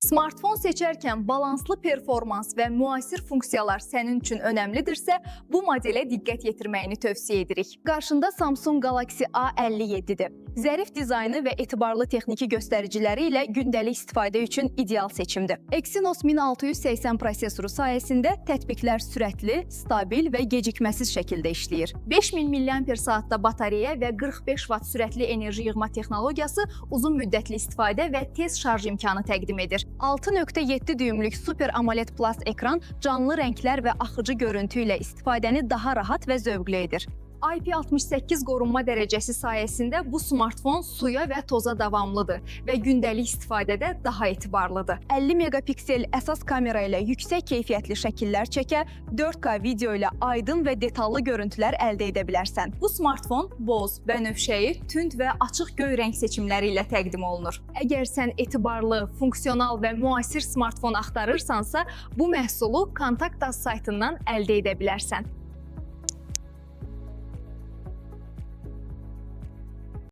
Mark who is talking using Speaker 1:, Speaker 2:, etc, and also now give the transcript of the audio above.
Speaker 1: Smartfon seçərkən balanslı performans və müasir funksiyalar sənin üçün önəmlidirsə, bu modelə diqqət yetirməyini tövsiyə edirik. Qarşında Samsung Galaxy A57-dir. Zərif dizaynı və etibarlı texniki göstəriciləri ilə gündəlik istifadə üçün ideal seçimdir. Exynos 1680 prosesoru sayəsində tətbiqlər sürətli, stabil və gecikməsiz şəkildə işləyir. 5000 mAh batareya və 45 Watt sürətli enerji yığma texnologiyası uzun müddətli istifadə və tez şarj imkanı təqdim edir. 6.7 düymlük Super AMOLED Plus ekran canlı rənglər və axıcı görüntü ilə istifadəni daha rahat və zövqlü edir. IP68 qorunma dərəcəsi sayəsində bu smartfon suya və toza davamlıdır və gündəlik istifadədə daha etibarlıdır. 50 megapiksel əsas kamera ilə yüksək keyfiyyətli şəkillər çəkə, 4K video ilə aydın və detallı görüntülər əldə edə bilərsən. Bu smartfon boz, bənövşəyi, tünd və açıq göy rəng seçimləri ilə təqdim olunur. Əgər sən etibarlı, funksional və müasir smartfon axtarırsansa, bu məhsulu Contact Us saytından əldə edə bilərsən.